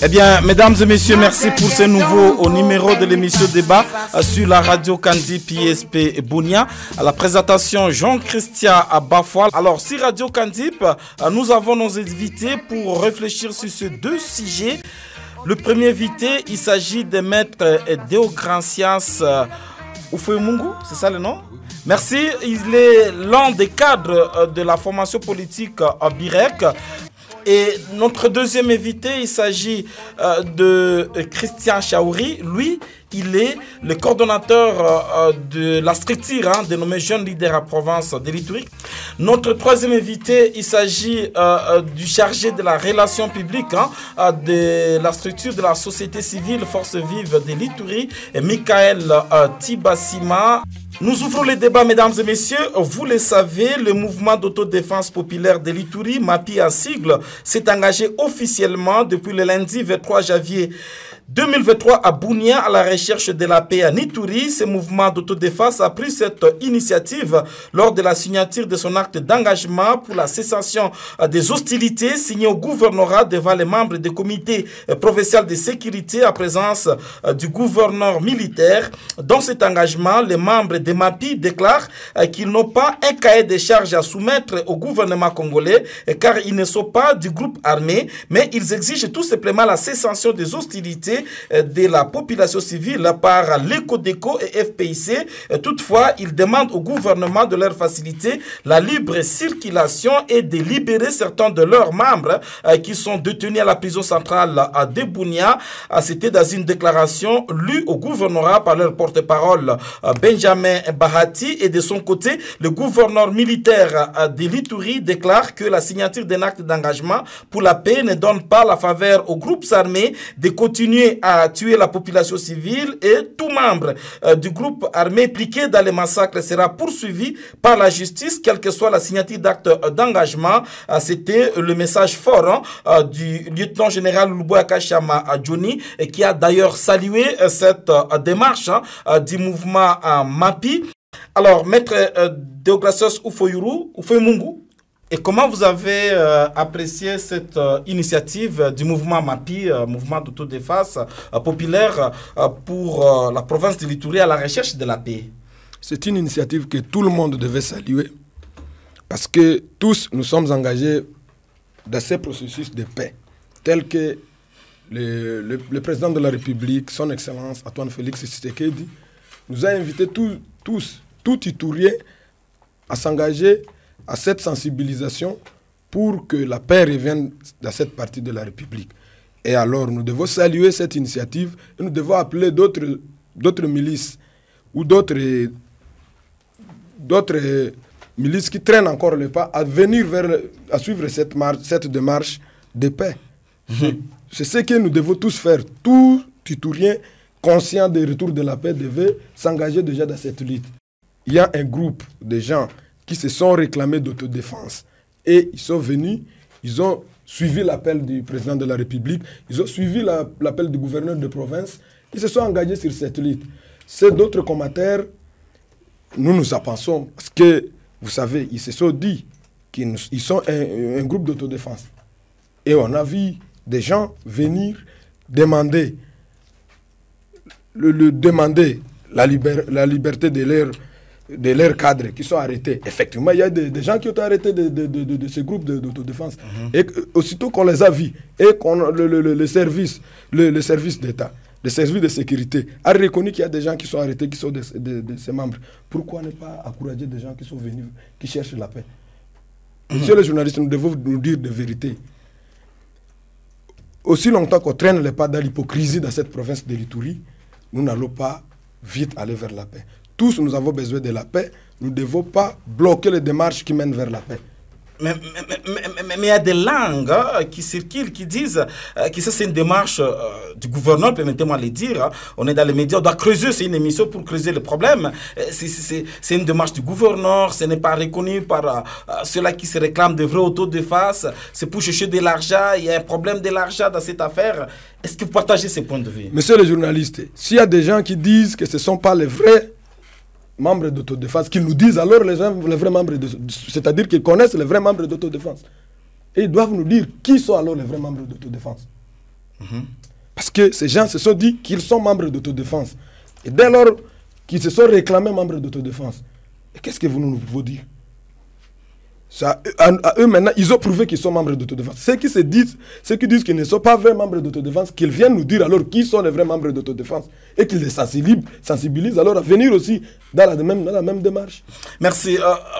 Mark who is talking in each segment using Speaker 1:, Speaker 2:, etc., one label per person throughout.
Speaker 1: Eh bien, mesdames et messieurs, merci pour ce nouveau numéro de l'émission Débat sur la radio Kandi PSP Bunia. À la présentation, Jean-Christian Bafoal. Alors, sur Radio Kandip, nous avons nos invités pour réfléchir sur ces deux sujets. Le premier invité, il s'agit de maître Deogracias Ufemungu, c'est ça le nom? Merci, il est l'un des cadres de la formation politique à BIREC. Et notre deuxième invité, il s'agit de Christian Chaouri. Lui, il est le coordonnateur de la structure dénommée Jeunes Leaders à Province de l'Ituri. Notre troisième invité, il s'agit du chargé de la relation publique de la structure de la société civile Force Vive de l'Ituri, Michael Tibassima. Nous ouvrons le débat, mesdames et messieurs. Vous le savez, le mouvement d'autodéfense populaire de l'Ituri, MAPI en sigle, s'est engagé officiellement depuis le lundi 23 janvier 2023 à Bunia à la recherche de la paix à Ituri. Ce mouvement d'autodéfense a pris cette initiative lors de la signature de son acte d'engagement pour la cessation des hostilités signé au gouvernorat devant les membres des comités provinciaux de sécurité en présence du gouverneur militaire. Dans cet engagement, les membres de MAPI déclarent qu'ils n'ont pas un cahier de charges à soumettre au gouvernement congolais car ils ne sont pas du groupe armé, mais ils exigent tout simplement la cessation des hostilités de la population civile par l'ECODECO et FPIC. Toutefois, ils demandent au gouvernement de leur faciliter la libre circulation et de libérer certains de leurs membres qui sont détenus à la prison centrale de Bunia. C'était dans une déclaration lue au gouvernorat par leur porte-parole Benjamin Bahati. Et de son côté, le gouverneur militaire de l'Ituri déclare que la signature d'un acte d'engagement pour la paix ne donne pas la faveur aux groupes armés de continuer à tuer la population civile et tout membre du groupe armé impliqué dans les massacres sera poursuivi par la justice, quelle que soit la signature d'acte d'engagement. C'était le message fort du lieutenant-général Luboya Chama Johnny, qui a d'ailleurs salué cette démarche du mouvement MAPI. Alors, maître Deogracias Ufemungu, et comment vous avez apprécié cette initiative du mouvement MAPI, mouvement d'autodéfense populaire pour la province de l'Ituri à la recherche de la paix?
Speaker 2: C'est une initiative que tout le monde devait saluer parce que tous nous sommes engagés dans ce processus de paix tel que le président de la République, son Excellence Antoine Félix Tshisekedi, nous a invités tout Ituriens à s'engager à cette sensibilisation pour que la paix revienne dans cette partie de la République. Et alors, nous devons saluer cette initiative et nous devons appeler d'autres milices ou d'autres milices qui traînent encore le pas à venir à suivre cette démarche de paix. C'est ce que nous devons tous faire. Tout Iturien conscient du retour de la paix devait s'engager déjà dans cette lutte. Il y a un groupe de gens qui se sont réclamés d'autodéfense. Et ils sont venus, ils ont suivi l'appel du président de la République, ils ont suivi l'appel du gouverneur de province, ils se sont engagés sur cette lutte. C'est d'autres commentaires, nous pensons, parce que, vous savez, ils se sont dit qu'ils sont un groupe d'autodéfense. Et on a vu des gens venir demander la liberté de leurs cadres qui sont arrêtés. Effectivement, il y a des gens qui ont été arrêtés de ce groupe d'autodéfense. Et aussitôt qu'on les a vus, et le service d'État, le service de sécurité, a reconnu qu'il y a des gens qui sont arrêtés, qui sont de ses membres. Pourquoi ne pas encourager des gens qui sont venus, qui cherchent la paix? Monsieur le journaliste, nous devons nous dire de vérité. Aussi longtemps qu'on traîne les pas dans l'hypocrisie dans cette province de l'Ituri, nous n'allons pas vite aller vers la paix. Tous, nous avons besoin de la paix. Nous ne devons pas bloquer les démarches qui mènent vers la paix.
Speaker 1: Mais il y a des langues qui circulent, qui disent que ça c'est une démarche du gouverneur, permettez-moi de le dire. On est dans les médias, on doit creuser, c'est une émission pour creuser le problème. C'est une démarche du gouverneur, ce n'est pas reconnu par ceux-là qui se réclament de vrais autodéfense. C'est pour chercher de l'argent, il y a un problème de l'argent dans cette affaire. Est-ce que vous partagez ces points de vue?
Speaker 2: Monsieur le journaliste, s'il y a des gens qui disent que ce ne sont pas les vrais membres d'autodéfense, qu'ils nous disent alors les vrais membres, c'est-à-dire qu'ils connaissent les vrais membres d'autodéfense. Et ils doivent nous dire qui sont alors les vrais membres d'autodéfense. Parce que ces gens se sont dit qu'ils sont membres d'autodéfense. Et dès lors qu'ils se sont réclamés membres d'autodéfense, qu'est-ce que vous nous pouvez dire? Ça, à eux maintenant, ils ont prouvé qu'ils sont membres d'autodéfense. Ceux qui disent qu'ils ne sont pas vrais membres d'autodéfense, qu'ils viennent nous dire alors qui sont les vrais membres d'autodéfense et qu'ils les sensibilisent alors à venir aussi dans la même démarche.
Speaker 1: Merci.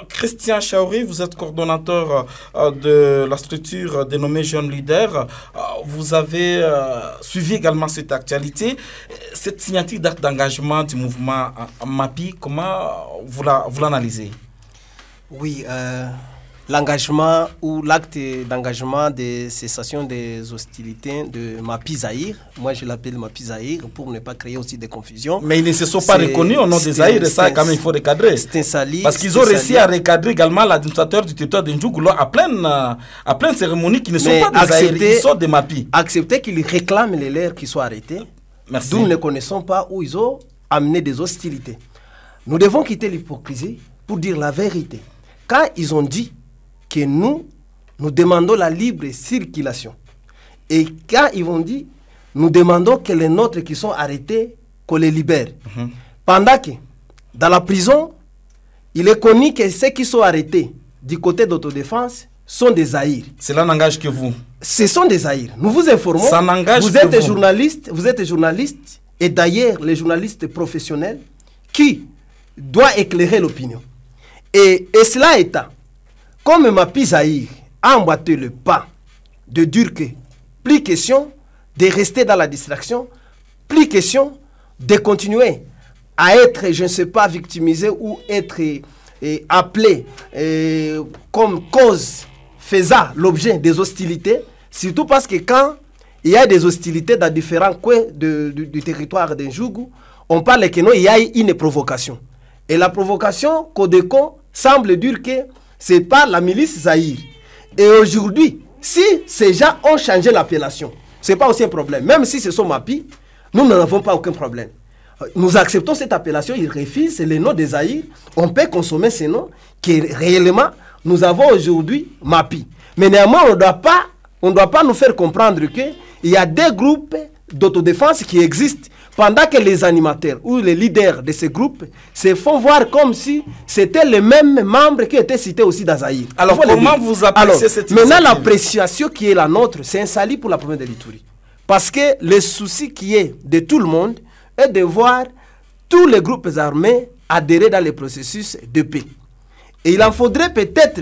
Speaker 1: Christian Chaouri, vous êtes coordonnateur de la structure dénommée Jeunes Leaders. Vous avez suivi également cette actualité. Cette signature d'acte d'engagement du mouvement MAPI, comment vous l'analysez?
Speaker 3: Oui, l'engagement ou l'acte d'engagement de cessation des hostilités de MAPI Zaïre, moi je l'appelle MAPI Zaïre pour ne pas créer aussi des confusions.
Speaker 1: Mais ils ne se sont pas reconnus au nom des Zaïre, et ça quand même il faut recadrer. Parce qu'ils ont réussi à recadrer également l'administrateur du territoire de Ndjougoulo à pleine cérémonie qui ne sont pas des Zaïre, ils sont des MAPI.
Speaker 3: Accepter qu'ils réclament les leurs qui soient arrêtés, d'où nous ne connaissons pas où ils ont amené des hostilités. Nous devons quitter l'hypocrisie pour dire la vérité. Quand ils ont dit que nous demandons la libre circulation, et quand ils ont dit, nous demandons que les nôtres qui sont arrêtés, qu'on les libère. Pendant que, dans la prison, il est connu que ceux qui sont arrêtés du côté d'autodéfense sont des Zaïre.
Speaker 1: Cela n'engage que vous.
Speaker 3: Ce sont des Zaïre. Nous vous informons,
Speaker 1: ça n'engage
Speaker 3: vous êtes journaliste, et d'ailleurs, les journalistes professionnels qui doivent éclairer l'opinion. Et cela étant, comme MAPI Zaïre a emboîté le pas de dire que plus question de rester dans la distraction, plus question de continuer à être, je ne sais pas, victimisé ou être appelé comme cause faisant l'objet des hostilités, surtout parce que quand il y a des hostilités dans différents coins du territoire d'Ndjougou, on parle que non, il y a une provocation. Et la provocation, Codeco semble dire que ce n'est pas la milice Zaïre. Et aujourd'hui, si ces gens ont changé l'appellation, ce n'est pas aussi un problème. Même si ce sont MAPI, nous n'en avons pas aucun problème. Nous acceptons cette appellation, ils refusent, c'est le nom des Zaïre. On peut consommer ces noms, que réellement, nous avons aujourd'hui MAPI. Mais néanmoins, on ne doit pas nous faire comprendre qu'il y a des groupes d'autodéfense qui existent, pendant que les animateurs ou les leaders de ces groupes se font voir comme si c'était les mêmes membres qui étaient cités aussi dans Zaïre.
Speaker 1: Alors comment vous appréciez cette initiative?
Speaker 3: Maintenant, l'appréciation qui est la nôtre, c'est un sali pour la province de l'Ituri. Parce que le souci qui est de tout le monde est de voir tous les groupes armés adhérer dans le processus de paix. Et il en faudrait peut-être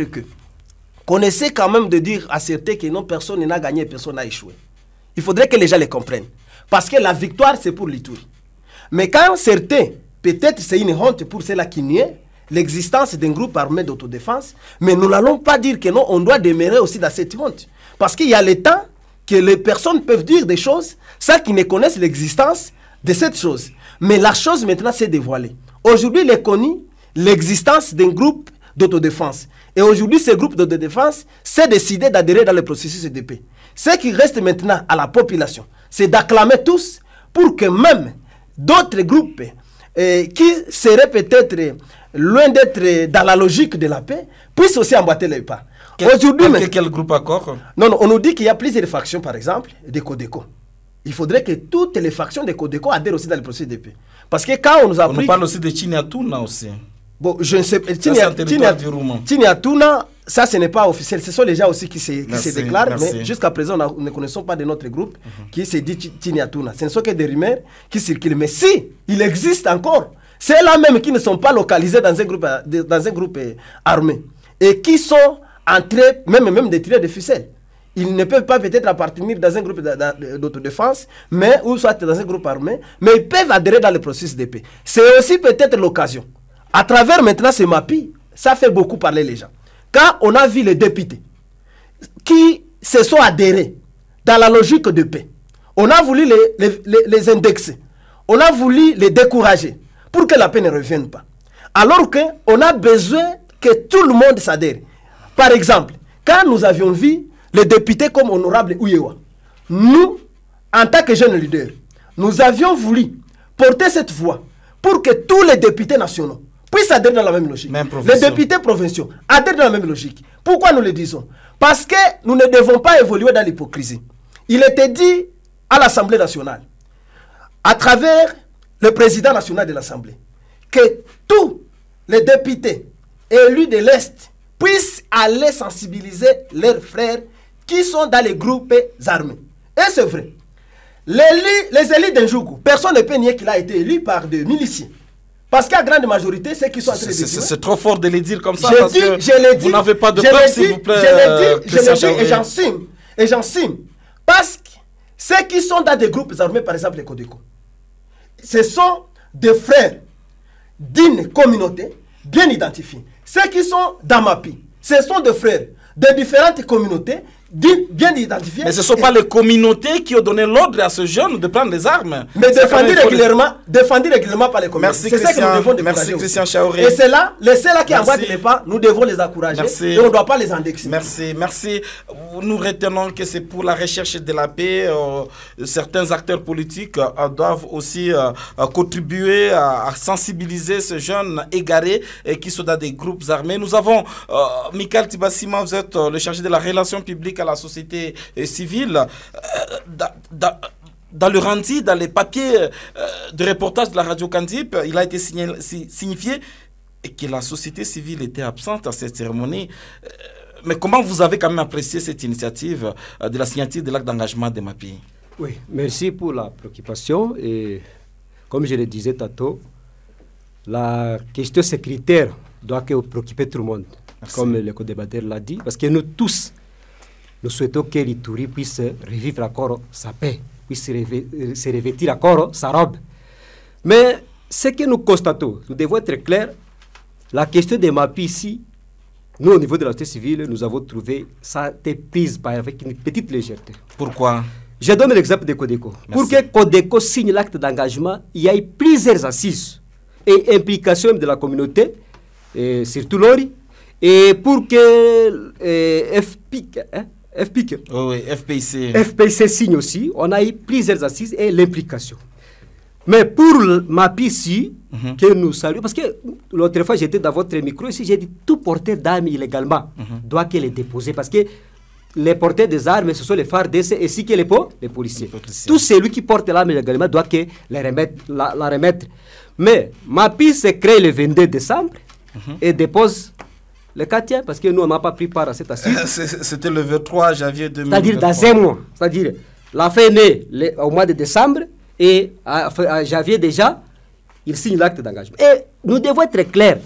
Speaker 3: qu'on essaie quand même de dire à certains que non, personne n'a gagné, personne n'a échoué. Il faudrait que les gens les comprennent. Parce que la victoire, c'est pour l'Ituri. Mais quand certains, peut-être c'est une honte pour ceux-là qui nient l'existence d'un groupe armé d'autodéfense, mais nous n'allons pas dire que non, on doit demeurer aussi dans cette honte. Parce qu'il y a le temps que les personnes peuvent dire des choses sans qu'ils ne connaissent l'existence de cette chose. Mais la chose maintenant s'est dévoilée. Aujourd'hui, il est connu l'existence d'un groupe d'autodéfense. Et aujourd'hui, ce groupe d'autodéfense s'est décidé d'adhérer dans le processus de paix. Ce qui reste maintenant à la population, c'est d'acclamer tous pour que même d'autres groupes qui seraient peut-être loin d'être dans la logique de la paix puissent aussi emboîter les pas.
Speaker 1: Quel groupe accord?
Speaker 3: Non, on nous dit qu'il y a plusieurs factions, par exemple, de Codeco. Il faudrait que toutes les factions de Codeco adhèrent aussi dans le processus de paix. Parce que quand on nous a
Speaker 1: on nous parle aussi de Tchinyatouna aussi.
Speaker 3: Bon, je ne sais pas. Tchinyatouna, ça ce n'est pas officiel. Ce sont les gens aussi qui se déclarent. Merci. Mais jusqu'à présent, nous ne connaissons pas de notre groupe qui se dit Tchinyatouna. Ce ne sont que des rumeurs qui circulent. Mais si il existe encore, c'est là même qui ne sont pas localisés dans un groupe armé. Et qui sont en train même de tirer des ficelles. Ils ne peuvent pas peut-être appartenir dans un groupe d'autodéfense, mais ou soit dans un groupe armé, mais ils peuvent adhérer dans le processus de paix. C'est aussi peut-être l'occasion. À travers maintenant ces MAPI, ça fait beaucoup parler les gens. quand on a vu les députés qui se sont adhérés dans la logique de paix, on a voulu les indexer, on a voulu les décourager pour que la paix ne revienne pas. Alors qu'on a besoin que tout le monde s'adhère. Par exemple, quand nous avions vu les députés comme Honorable Ouyewa, nous, en tant que jeunes leaders, nous avions voulu porter cette voix pour que tous les députés nationaux puissent adhérer dans la même logique. Les députés provinciaux adhèrent dans la même logique. Pourquoi nous le disons? Parce que nous ne devons pas évoluer dans l'hypocrisie. Il était dit à l'Assemblée nationale, à travers le président national de l'Assemblée, que tous les députés élus de l'Est puissent aller sensibiliser leurs frères qui sont dans les groupes armés. Et c'est vrai. Les élus d'Njougou, personne ne peut nier qu'il a été élu par des miliciens. Parce qu'à grande majorité, ceux qui sont en train de dire...
Speaker 1: C'est trop fort de les dire comme ça,
Speaker 3: vous
Speaker 1: n'avez pas de preuve, s'il vous plaît.
Speaker 3: Je l'ai dit et j'en signe. Parce que ceux qui sont dans des groupes armés, par exemple les Codeco, ce sont des frères d'une communauté bien identifiée. Ceux qui sont dans MAPI, ce sont des frères de différentes communautés bien identifiées.
Speaker 1: Mais ce ne sont pas les communautés qui ont donné l'ordre à ce jeune de prendre les armes.
Speaker 3: Mais défendu régulièrement par les communautés.
Speaker 1: C'est ça que nous devons décourager. Merci Christian Chaouré.
Speaker 3: Et c'est là, les ceux-là qui emboîtent les pas, nous devons les encourager. Et on ne doit pas les indexer.
Speaker 1: Merci. Nous retenons que c'est pour la recherche de la paix. Certains acteurs politiques doivent aussi contribuer à sensibiliser ces jeunes égarés qui sont dans des groupes armés. Nous avons Michael Tibassima, vous êtes le chargé de la relation publique à la société civile. Dans le rendu, dans les papiers de reportage de la radio Kandip, il a été signifié que la société civile était absente à cette cérémonie. Mais comment vous avez quand même apprécié cette initiative de la signature de l'acte d'engagement de MAPI?
Speaker 4: Oui, merci pour la préoccupation. Et comme je le disais tantôt, la question sécuritaire doit préoccuper tout le monde. Merci. Comme le co-débatteur l'a dit, parce que nous tous, nous souhaitons que l'Ituri puisse revivre encore sa paix, puisse se revêtir encore sa robe. Mais ce que nous constatons, nous devons être clairs, la question des MAPI ici, nous au niveau de la société civile, nous avons trouvé ça a été prise avec une petite légèreté.
Speaker 1: Pourquoi?
Speaker 4: Je donne l'exemple de Codeco. Merci. Pour que Codeco signe l'acte d'engagement, il y a eu plusieurs assises et implications de la communauté, et surtout l'ORI, et pour que FPIC signe aussi, on a eu plusieurs assises et l'implication. Mais pour MAPI ici, que nous saluons, parce que l'autre fois j'étais dans votre micro ici, j'ai dit tout porteur d'armes illégalement doit les déposer, parce que les porteurs des armes, ce sont les FARDC ainsi que les policiers. Tout celui qui porte l'arme illégalement doit la remettre. Mais MAPI s'est créé le 22 décembre et dépose le 4e, parce que nous, on n'a pas pris part à cette assise.
Speaker 1: C'était le 23 janvier 2023.
Speaker 4: C'est-à-dire dans un mois. C'est-à-dire, la fin est née au mois de décembre et à janvier déjà, il signe l'acte d'engagement. Et nous devons être clairs.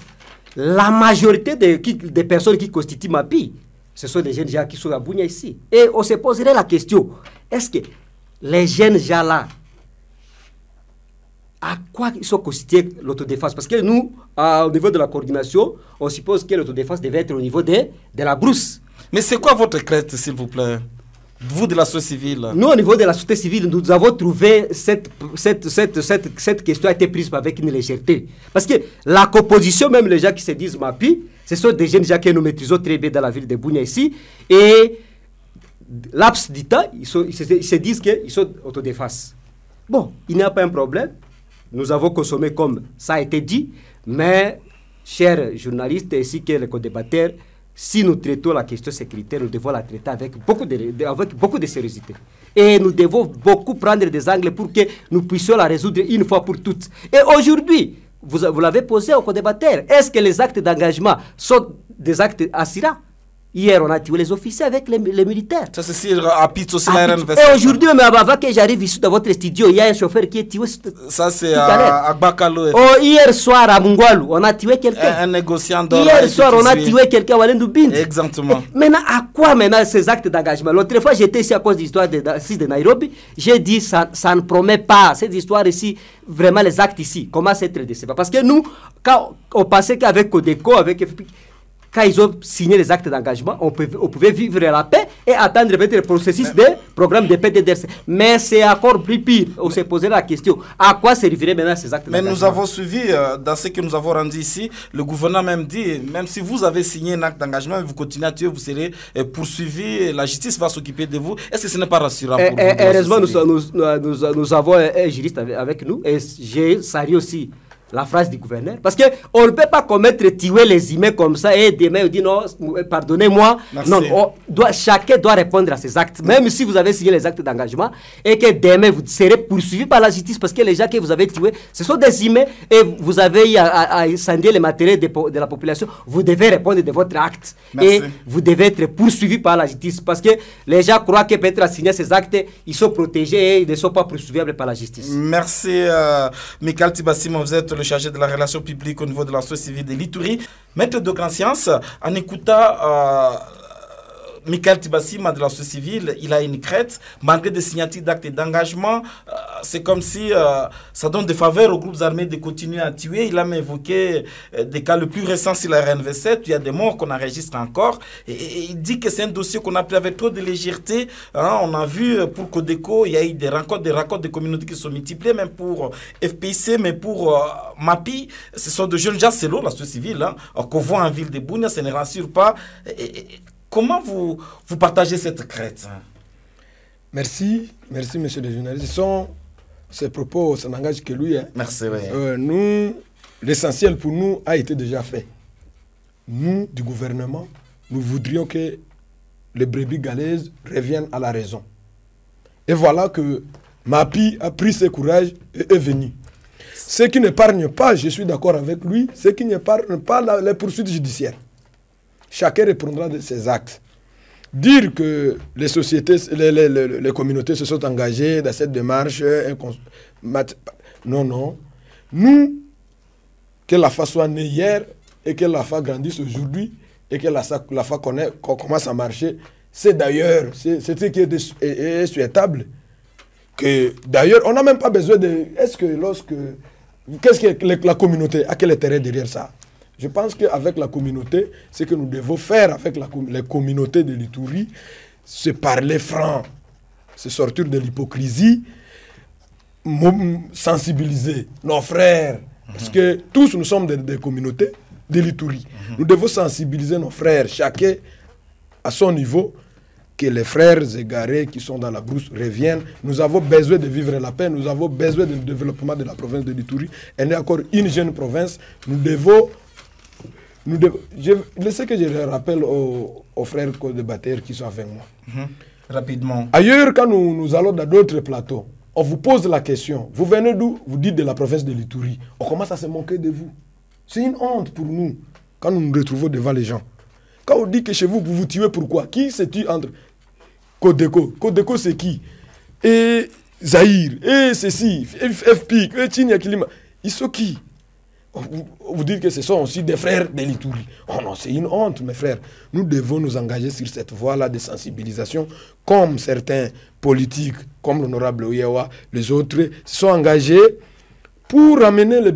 Speaker 4: La majorité des personnes qui constituent MAPI, ce sont des jeunes gens qui sont à Bunia ici. Et on se poserait la question, est-ce que les jeunes gens là, à quoi ils sont constitués l'autodéfense? Parce que nous, au niveau de la coordination, on suppose que l'autodéfense devait être au niveau de la brousse.
Speaker 1: Mais c'est quoi votre crainte, s'il vous plaît? Vous de la société civile?
Speaker 4: Nous, au niveau de la société civile, nous avons trouvé cette question a été prise avec une légèreté. Parce que la composition, même les gens qui se disent MAPI, ce sont des jeunes gens que nous maîtrisons très bien dans la ville de Bunia ici. Et laps du temps, ils se disent qu'ils sont autodéfense. Bon, il n'y a pas un problème. Nous avons consommé comme ça a été dit, mais, chers journalistes ainsi que les co-débatteurs, si nous traitons la question sécuritaire, nous devons la traiter avec beaucoup de sérieuxité. Et nous devons beaucoup prendre des angles pour que nous puissions la résoudre une fois pour toutes. Et aujourd'hui, vous l'avez posé au co-débatteur, est-ce que les actes d'engagement sont des actes assurants? Hier, on a tué les officiers avec les militaires.
Speaker 1: Ça, c'est sûr, à Pito, c'est la RNV.
Speaker 4: Et aujourd'hui, même avant que j'arrive ici dans votre studio, il y a un chauffeur qui est tué.
Speaker 1: Ça, c'est à Bakalo.
Speaker 4: Oh, hier soir, à Mungwalu, on a tué quelqu'un.
Speaker 1: Un négociant d'or.
Speaker 4: Hier soir, on a tué quelqu'un à Walendou Bint.
Speaker 1: Exactement.
Speaker 4: Et maintenant, à quoi maintenant ces actes d'engagement? L'autre fois, j'étais ici à cause de l'histoire de Nairobi. J'ai dit, ça ne promet pas, cette histoire ici, vraiment les actes ici, comment c'est très décevant. Parce que nous, quand on pensait qu'avec Codeco, avec FPIC, quand ils ont signé les actes d'engagement, on pouvait vivre la paix et attendre peut-être le processus des programmes de paix DDRC. Mais c'est encore plus pire. On s'est posé la question, à quoi serviraient maintenant ces actes d'engagement?
Speaker 1: Mais nous avons suivi, dans ce que nous avons rendu ici, le gouvernement même dit, même si vous avez signé un acte d'engagement, vous continuez à tuer, vous serez poursuivi, la justice va s'occuper de vous. Est-ce que ce n'est pas rassurant pour vous?
Speaker 4: Heureusement, nous avons un juriste avec nous et j'ai salué aussi la phrase du gouverneur, parce qu'on ne peut pas tuer les humains comme ça et demain on dit non, pardonnez-moi. Non, chacun doit répondre à ses actes, même si vous avez signé les actes d'engagement et que demain vous serez poursuivi par la justice parce que les gens que vous avez tués, ce sont des humains et vous avez à incendier les matériels de la population, vous devez répondre de votre acte. Merci. Et vous devez être poursuivi par la justice parce que les gens croient que peut-être à signer ces actes, ils sont protégés et ils ne sont pas poursuivables par la justice.
Speaker 1: Merci Michael Tibassim, vous êtes le chargé de la relation publique au niveau de la société civile de l'Ituri. Maître de grande science, en écoutant Michael Tibassim de la société civile, il a une crête, malgré des signatures d'actes d'engagement, c'est comme si ça donne des faveurs aux groupes armés de continuer à tuer. Il a même évoqué des cas le plus récents sur la RNV7, il y a des morts qu'on enregistre encore, et il dit que c'est un dossier qu'on a pris avec trop de légèreté. Hein, on a vu pour Codeco, il y a eu des rencontres de communautés qui sont multipliées, même pour FPIC, mais pour MAPI, ce sont de jeunes gens, c'est l'eau, la société civile, hein, qu'on voit en ville de Bunia, ça ne rassure pas. Comment vous partagez cette crête?
Speaker 2: Merci, monsieur le journaliste. Ces propos, ça n'engage que lui. Hein.
Speaker 1: Merci, oui.
Speaker 2: L'essentiel pour nous a été déjà fait. Nous, du gouvernement, nous voudrions que les brebis galaises reviennent à la raison. Et voilà que MAPI a pris ce courage et est venu. Ceux qui n'épargnent pas, je suis d'accord avec lui, ceux qui n'épargnent pas les poursuites judiciaires. Chacun répondra de ses actes. Dire que les sociétés, les communautés se sont engagées dans cette démarche, non. Nous, que la FA soit née hier et que la FA grandisse aujourd'hui et que la FA commence à marcher, c'est d'ailleurs, c'est ce qui est souhaitable. Que d'ailleurs, on n'a même pas besoin de... Qu'est-ce que la communauté, à quel intérêt derrière ça? Je pense qu'avec la communauté, ce que nous devons faire avec les communautés de l'Ituri, c'est parler franc, c'est sortir de l'hypocrisie, sensibiliser nos frères, parce que tous nous sommes des communautés de l'Ituri. Nous devons sensibiliser nos frères, chacun à son niveau, que les frères égarés qui sont dans la brousse reviennent. Nous avons besoin de vivre la paix, nous avons besoin du développement de la province de l'Ituri. Elle est encore une jeune province, nous devons... Je sais que je rappelle aux frères co-débatteurs qui sont avec moi.
Speaker 1: Rapidement.
Speaker 2: Ailleurs, quand nous allons dans d'autres plateaux, on vous pose la question. Vous venez d'où? Vous dites de la province de l'Ituri. On commence à se moquer de vous. C'est une honte pour nous quand nous nous retrouvons devant les gens. Quand on dit que chez vous, vous vous tuez, pourquoi? Qui se tue entre Codeco? Codeco, c'est qui? Et Zahir, et ceci, FPIC, et Chinya Kilima. Ils sont qui? Vous dites que ce sont aussi des frères de l'Ituri. Oh non, c'est une honte, mes frères. Nous devons nous engager sur cette voie-là de sensibilisation, comme certains politiques, comme l'honorable Ouyawa, les autres, se sont engagés pour amener les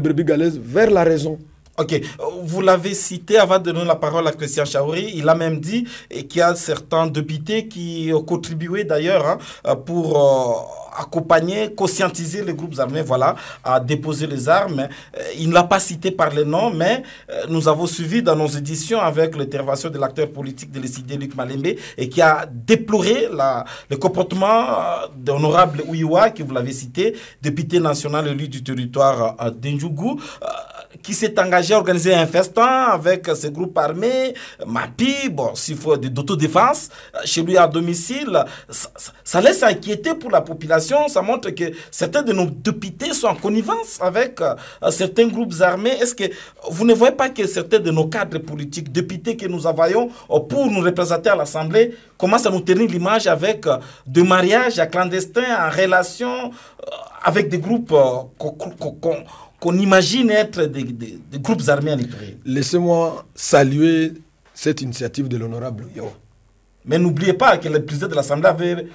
Speaker 2: brebis galaises vers la raison.
Speaker 1: Ok, vous l'avez cité avant de donner la parole à Christian Chaouri. Il a même dit qu'il y a certains députés qui ont contribué d'ailleurs pour accompagner, conscientiser les groupes armés, voilà, à déposer les armes. Il ne l'a pas cité par les noms, mais nous avons suivi dans nos éditions avec l'intervention de l'acteur politique de l'ECD, Luc Malembe, et qui a déploré le comportement d'honorable Ouiwa, qui vous l'avez cité, député national élu du territoire d'Endjougou, qui s'est engagé à organiser un festin avec ses groupes armés, MAPI, bon, s'il faut d'autodéfense, chez lui à domicile. Ça laisse inquiéter pour la population. Ça montre que certains de nos députés sont en connivence avec certains groupes armés. Est-ce que vous ne voyez pas que certains de nos cadres politiques, députés que nous envoyons pour nous représenter à l'Assemblée, commencent à nous tenir l'image avec de mariages clandestins en relation avec des groupes qu'on imagine être des groupes armés en Ituri?
Speaker 2: Laissez-moi saluer cette initiative de l'honorable Yo.
Speaker 1: Mais n'oubliez pas que le président de l'Assemblée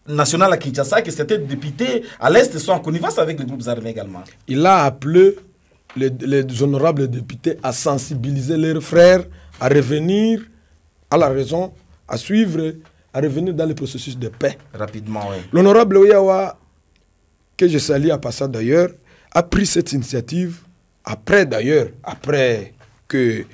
Speaker 1: nationale à Kinshasa, que certains députés à l'Est sont en connivence avec les groupes armés également.
Speaker 2: Il a appelé les honorables députés à sensibiliser leurs frères à revenir à la raison, à suivre, à revenir dans le processus de paix.
Speaker 1: Rapidement, oui.
Speaker 2: L'honorable Oyawa, que je salue à passant d'ailleurs, a pris cette initiative après que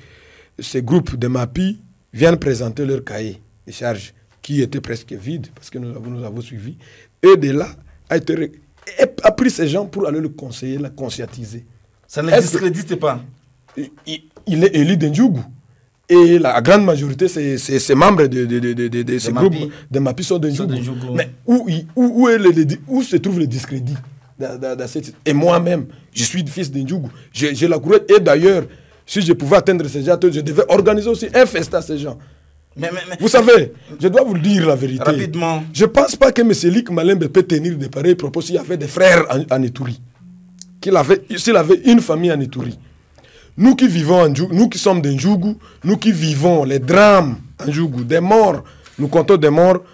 Speaker 2: ces groupes de MAPI viennent présenter leur cahier de charges qui était presque vide parce que nous avons suivi. Et de là, a pris ces gens pour aller le conseiller, la conscientiser.
Speaker 1: Ça ne discrédite pas.
Speaker 2: Il est élu d'Ndjougou. Et la grande majorité, ces membres de ces groupes de MAPI sont d'Ndjougou. Mais où se trouve le discrédit dans cette... Et moi-même, je suis fils d'Ndjougou. J'ai la courette. Et d'ailleurs, si je pouvais atteindre ces gens, je devais organiser aussi un festin à ces gens. Mais... Vous savez, je dois vous le dire la vérité.
Speaker 1: Rapidement.
Speaker 2: Je ne pense pas que M. Lik Malembe peut tenir de pareils propos s'il y avait des frères en Ituri. S'il avait une famille en Ituri. Nous qui vivons en Djougou, nous qui sommes d'Ndjougou, nous qui vivons les drames en Djougou, des morts, nous comptons des morts,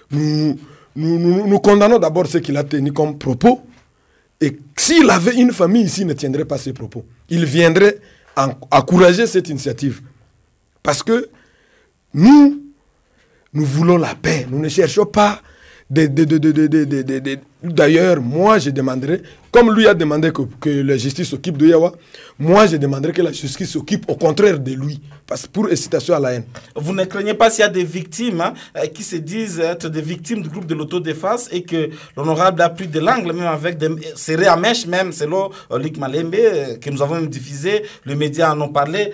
Speaker 2: nous condamnons d'abord ce qu'il a tenu comme propos. Et s'il avait une famille ici, il ne tiendrait pas ses propos. Il viendrait encourager cette initiative. Parce que nous voulons la paix. Nous ne cherchons pas d'ailleurs, moi je demanderais, comme lui a demandé que la justice s'occupe de Yawa, moi je demanderais que la justice s'occupe au contraire de lui, parce que pour incitation à la haine.
Speaker 1: Vous ne craignez pas s'il y a des victimes qui se disent être des victimes du groupe de l'autodéfense et que l'honorable a pris de l'angle, même avec des serrés à mèche, même selon Lik Malembe, que nous avons diffusé, les médias en ont parlé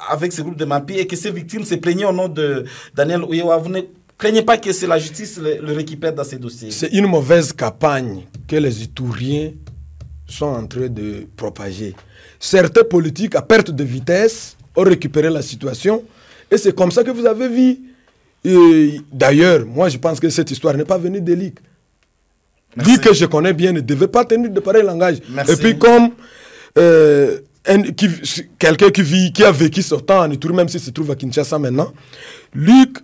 Speaker 1: avec ce groupe de MAPI, et que ces victimes se plaignaient au nom de Daniel Oyewa. Vous ne craignez pas que c'est la justice le récupère dans ces dossiers? C'est
Speaker 2: une mauvaise campagne que les Ituriens sont en train de propager. Certains politiques, à perte de vitesse, ont récupéré la situation. Et c'est comme ça que vous avez vu. D'ailleurs, moi, je pense que cette histoire n'est pas venue de Lik. Lik, que je connais bien, ne devait pas tenir de pareil langage. Merci. Et puis, comme quelqu'un qui a vécu ce temps en Ituri, même s'il se trouve à Kinshasa maintenant, Lik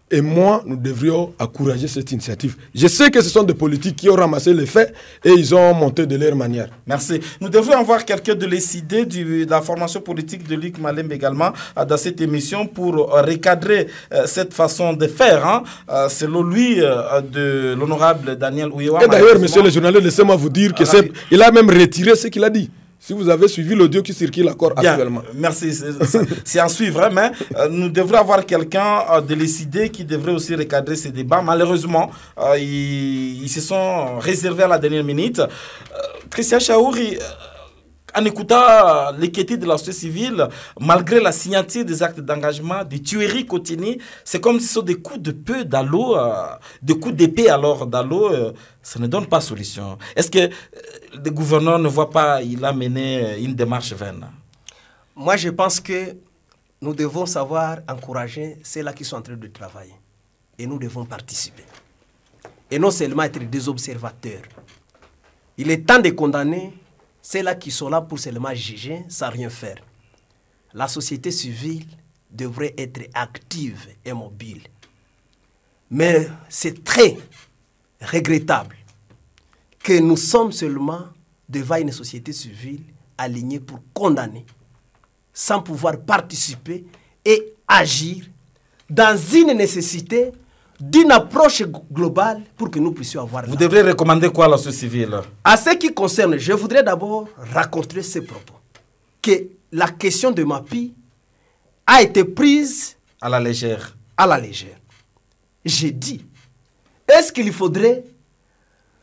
Speaker 2: et moi, nous devrions encourager cette initiative. Je sais que ce sont des politiques qui ont ramassé les faits et ils ont monté de leur manière.
Speaker 1: Merci. Nous devrions avoir quelqu'un de les idées de la formation politique de Lik Malembe également dans cette émission pour recadrer cette façon de faire, selon lui, de l'honorable Daniel Oyewa.
Speaker 2: Et d'ailleurs, monsieur le journaliste, laissez-moi vous dire qu'il a même retiré ce qu'il a dit. Si vous avez suivi l'audio qui circule encore actuellement.
Speaker 1: Merci, c'est à suivre. Hein, mais nous devrions avoir quelqu'un de l'ECD qui devrait aussi recadrer ces débats. Malheureusement, ils se sont réservés à la dernière minute. Christian Chaouri, en écoutant l'inquiétude de la société civile, malgré la signature des actes d'engagement, des tueries continues, c'est comme si ce sont des coups de peu dans l'eau, des coups d'épée alors dans l'eau, ça ne donne pas solution. Est-ce que le gouverneur ne voit pas, il a mené une démarche vaine?
Speaker 3: Moi, je pense que nous devons savoir encourager ceux-là qui sont en train de travailler. Et nous devons participer. Et non seulement être des observateurs. Il est temps de condamner ceux-là qui sont là pour seulement juger sans rien faire. La société civile devrait être active et mobile. Mais c'est très regrettable que nous sommes seulement devant une société civile alignée pour condamner, sans pouvoir participer et agir dans une nécessité d'une approche globale pour que nous puissions avoir...
Speaker 1: Vous devrez recommander quoi à la société civile?
Speaker 3: À ce qui concerne, je voudrais d'abord raconter ces propos. Que la question de MAPI a été prise...
Speaker 1: à la légère.
Speaker 3: À la légère. J'ai dit, est-ce qu'il faudrait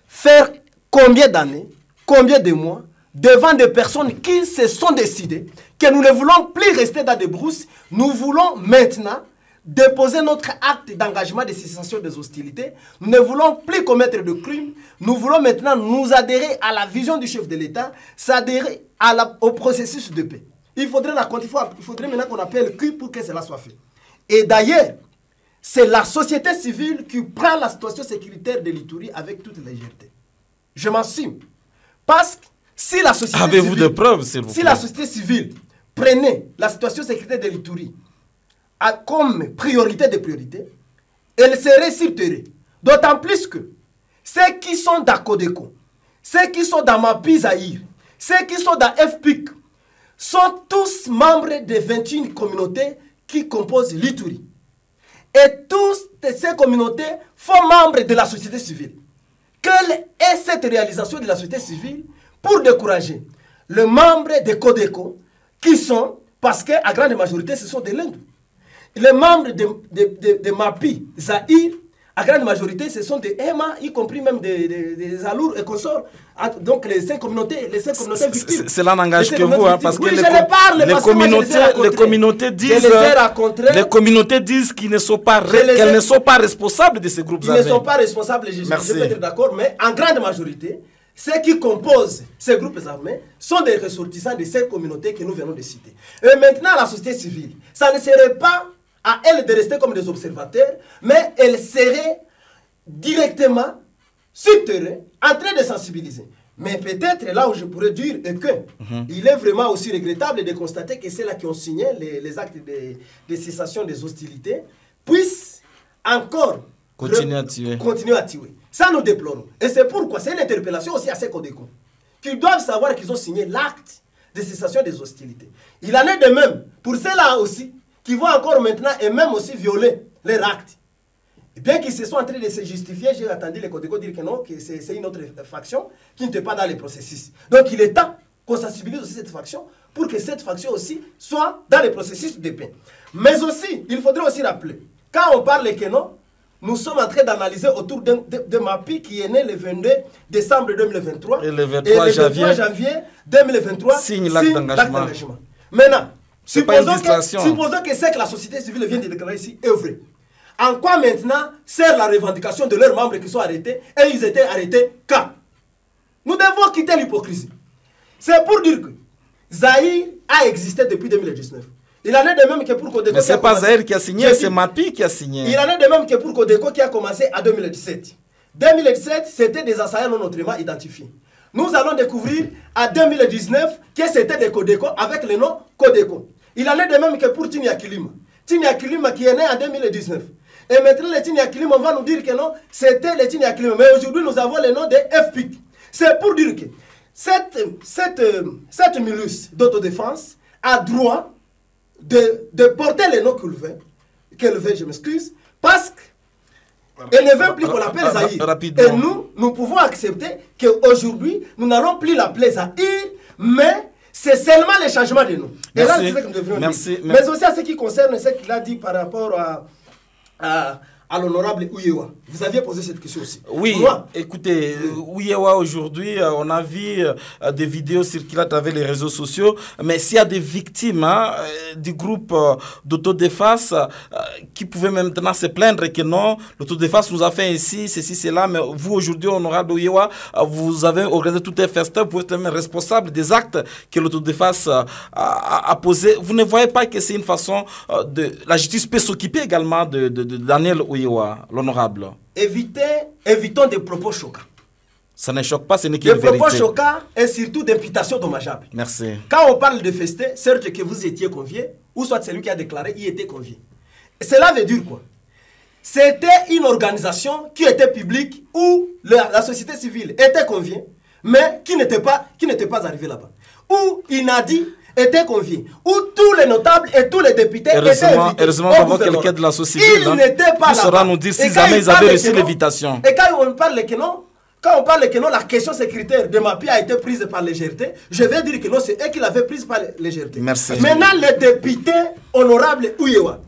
Speaker 3: faire combien d'années, combien de mois, devant des personnes qui se sont décidées que nous ne voulons plus rester dans des brousses, nous voulons maintenant déposer notre acte d'engagement de cessation des hostilités. Nous ne voulons plus commettre de crimes. Nous voulons maintenant nous adhérer à la vision du chef de l'État, s'adhérer au processus de paix. Il faudrait maintenant qu'on appelle Q pour que cela soit fait. Et d'ailleurs, c'est la société civile qui prend la situation sécuritaire de l'Ituri avec toute légèreté. Je m'assume. Parce que si la société civile...
Speaker 1: Avez-vous des preuves, s'il vous plaît?
Speaker 3: Si la société civile prenait la situation sécuritaire de l'Ituri comme priorité de priorité, elle serait subterrée. D'autant plus que ceux qui sont dans Codeco, ceux qui sont dans MAPI Zahir, ceux qui sont dans FPIC, sont tous membres des 21 communautés qui composent l'Ituri. Et toutes ces communautés font membres de la société civile. Quelle est cette réalisation de la société civile pour décourager les membres de Codeco qui sont, parce qu'à grande majorité, ce sont des Lindou. Les membres de MAPI, Zahir, à grande majorité, ce sont des EMA, y compris même des Alour et consorts. Donc les 5 communautés victimes.
Speaker 1: Cela n'engage que vous, hein, parce que
Speaker 3: les
Speaker 1: communautés disent qu'elles ne sont pas responsables de ces groupes armés.
Speaker 3: Ils ne sont pas responsables, je peux être d'accord, mais en grande majorité, ceux qui composent ces groupes armés sont des ressortissants de ces communautés que nous venons de citer. Et maintenant, la société civile, ça ne serait pas à elle de rester comme des observateurs, mais elle serait directement sur terrain en train de sensibiliser. Mais peut-être là où je pourrais dire que il est vraiment aussi regrettable de constater que c'est là qui ont signé les actes de cessation des hostilités puissent encore continuer à tuer. Ça nous déplorons. Et c'est pourquoi c'est une interpellation aussi à ces Codeco qui doivent savoir qu'ils ont signé l'acte de cessation des hostilités. Il en est de même pour ceux-là aussi qui vont encore maintenant et même aussi violer leur acte. Et bien qu'ils se soient en train de se justifier, j'ai entendu les Codeco dire que non, que c'est une autre faction qui n'était pas dans le processus. Donc il est temps qu'on sensibilise aussi cette faction pour que cette faction aussi soit dans le processus de paix. Mais aussi, il faudrait aussi rappeler, quand on parle que non, nous sommes en train d'analyser autour de MAPI qui est né le 22 décembre 2023
Speaker 1: et le 23
Speaker 3: janvier 2023
Speaker 1: signe l'acte d'engagement.
Speaker 3: Maintenant, supposons que c'est que la société civile vient de déclarer ici est vrai. En quoi maintenant sert la revendication de leurs membres qui sont arrêtés et ils étaient arrêtés quand? Nous devons quitter l'hypocrisie. C'est pour dire que Zahir a existé depuis 2019. Il en est de même que pour Codeco.
Speaker 1: Mais ce n'est pas Zahir qui a signé, c'est MAPI qui a signé.
Speaker 3: Il en est de même que pour Codeco qui a commencé en 2017. 2017, c'était des assaillants non autrement identifiés. Nous allons découvrir en 2019 que c'était des Codeco avec le nom Codeco. Il en est de même que pour Tinia Kilima. Tinia Kilima qui est né en 2019. Et maintenant, le Tinia Kilima, on va nous dire que non, c'était le Tinia Kilima. Mais aujourd'hui, nous avons le nom de FPIC. C'est pour dire que cette milice d'autodéfense a droit de porter les noms qu'elle veut, je m'excuse, parce qu'elle ne veut plus qu'on l'appelle Zahir. Et nous pouvons accepter qu'aujourd'hui, nous n'allons plus l'appeler Zahir, mais c'est seulement le changement de nom. Et là, c'est ce que nous devrions dire. Mais aussi à ce qui concerne ce qu'il a dit par rapport à l'honorable Ouyewa. Vous aviez posé cette question aussi.
Speaker 1: Oui, écoutez, Ouyewa aujourd'hui, on a vu des vidéos circuler à travers les réseaux sociaux, mais s'il y a des victimes du groupe d'autodéfense qui pouvaient maintenant se plaindre que non, l'autodéfense nous a fait ici, ceci, cela, mais vous aujourd'hui, honorable Ouyewa, vous avez organisé tout un festin, vous êtes même responsable des actes que l'autodéfense a posés. Vous ne voyez pas que c'est une façon de la justice peut s'occuper également de Daniel Ouyewa, l'honorable?
Speaker 3: Évitons des propos choquants.
Speaker 1: Ça ne choque pas, ce n'est qu'une vérité.
Speaker 3: Des propos choquants et surtout d'imputation dommageable.
Speaker 1: Merci.
Speaker 3: Quand on parle de festin, certes que vous étiez convié, ou soit celui qui a déclaré, il était convié. Et cela veut dire quoi? C'était une organisation qui était publique où la société civile était conviée, mais qui n'était pas arrivée là-bas. Où Inadi était convié, où tous les notables et tous les députés étaient invités.
Speaker 1: Heureusement, nous avons quelqu'un de la société civile.
Speaker 3: Il n'était pas là.
Speaker 1: Il saura nous dire si jamais ils avaient reçu l'invitation.
Speaker 3: Et quand on parle que non, la question sécuritaire de MAPI a été prise par les GRT, je vais dire que non, c'est eux qui l'avaient prise par les GRT.
Speaker 1: Merci.
Speaker 3: Maintenant, le député honorable Ouyewa,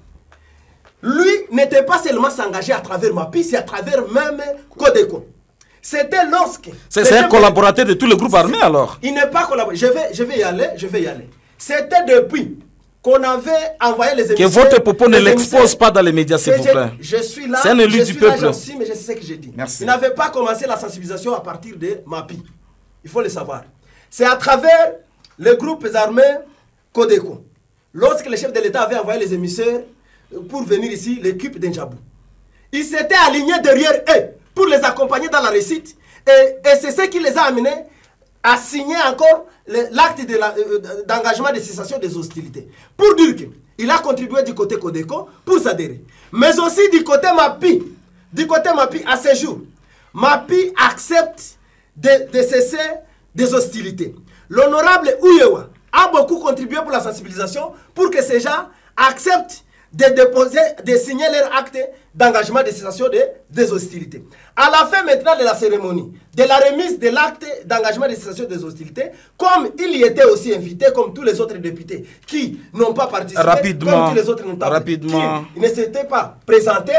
Speaker 3: lui n'était pas seulement s'engager à travers MAPI, c'est à travers même Codeco. C'était lorsque...
Speaker 1: C'est un collaborateur de tous les groupes armés alors? Il
Speaker 3: n'est pas collaborateur. Je vais y aller. C'était depuis qu'on avait envoyé les émissaires...
Speaker 1: Que votre propos ne l'expose pas dans les médias, s'il vous plaît.
Speaker 3: Je suis là,
Speaker 1: c'est un élu du peuple.
Speaker 3: Gentil, mais je sais ce que j'ai dit.
Speaker 1: Merci.
Speaker 3: Il n'avait pas commencé la sensibilisation à partir de MAPI. Il faut le savoir. C'est à travers les groupes armés Codeco. Lorsque le chef de l'État avait envoyé les émissaires pour venir ici, l'équipe d'Njabou. Ils s'étaient alignés derrière eux pour les accompagner dans la réussite. Et c'est ce qui les a amenés à signer encore l'acte d'engagement de cessation des hostilités. Pour dire qu'il a contribué du côté Codeco pour s'adhérer. Mais aussi du côté MAPI. Du côté MAPI, à ce jour, MAPI accepte de cesser des hostilités. L'honorable Ouyewa a beaucoup contribué pour la sensibilisation pour que ces gens acceptent de signer leur acte d'engagement de cessation des hostilités. À la fin maintenant de la cérémonie, de la remise de l'acte d'engagement de cessation des hostilités, comme il y était aussi invité, comme tous les autres députés qui n'ont pas participé, comme tous les autres qui ne s'étaient pas présentés,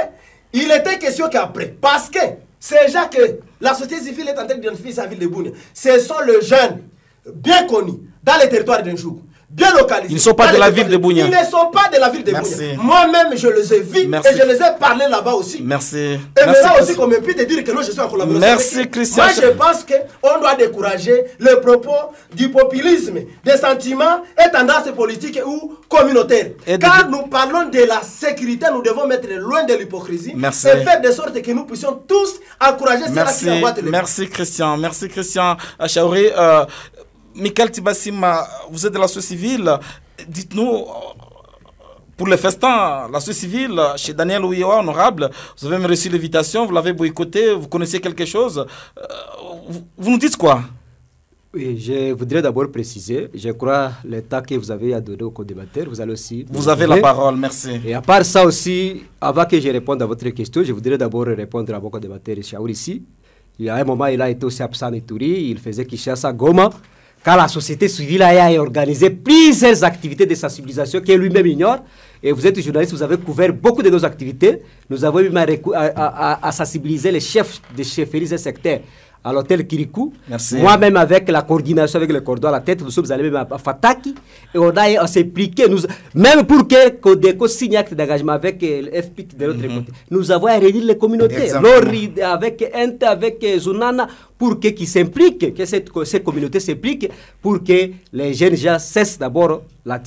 Speaker 3: il était question qu'après, parce que c'est déjà que la société civile est en train d'identifier sa ville de Bunia, ce sont les jeunes bien connus dans les territoires d'Njougou, bien localisés.
Speaker 1: Ils ne sont pas de la ville de Bunia.
Speaker 3: Ils ne sont pas de la ville de Bunia. Moi-même, je les ai vus et je les ai parlé là-bas aussi.
Speaker 1: Merci.
Speaker 3: Et maintenant aussi qu'on me puisse dire que non, je suis en collaboration.
Speaker 1: Merci, Christian.
Speaker 3: Moi, je pense qu'on doit décourager le propos du populisme, des sentiments et tendances politiques ou communautaires. Quand nous parlons de la sécurité, nous devons mettre loin de l'hypocrisie et faire de sorte que nous puissions tous encourager ceux qui emboîtent le pas.
Speaker 1: Merci, Christian. Merci, Christian Chaouré. Michael Tibassima, vous êtes de la société civile. Dites-nous, pour le festin, la société civile, chez Daniel Ouyewa, honorable, vous avez même reçu l'invitation, vous l'avez boycotté, vous connaissez quelque chose. Vous nous dites quoi?
Speaker 4: Oui, je voudrais d'abord préciser, je crois, l'état que vous avez à donner aux co-débatteurs, vous allez aussi...
Speaker 1: Vous avez la parole, merci.
Speaker 4: Et à part ça aussi, avant que je réponde à votre question, je voudrais d'abord répondre à vos co-débatteurs Chaour ici. Il y a un moment, il a été aussi absent de Touri, il faisait Kinshasa Goma. Quand la société civile a organisé plusieurs activités de sensibilisation qu'il lui-même ignore, et vous êtes journaliste, vous avez couvert beaucoup de nos activités. Nous avons eu à sensibiliser les chefs de chefferies et secteurs à l'hôtel Kirikou. Moi-même, avec la coordination, avec le cordon à la tête, nous sommes allés même à Fataki et on s'est impliqué, même pour que Codeco signe acte d'engagement avec le FPIC de l'autre côté. Nous avons à réunir les communautés, Lori, avec Ente, avec Zunana, pour qu'ils s'impliquent, que ces communautés s'impliquent, pour que les jeunes gens cessent d'abord la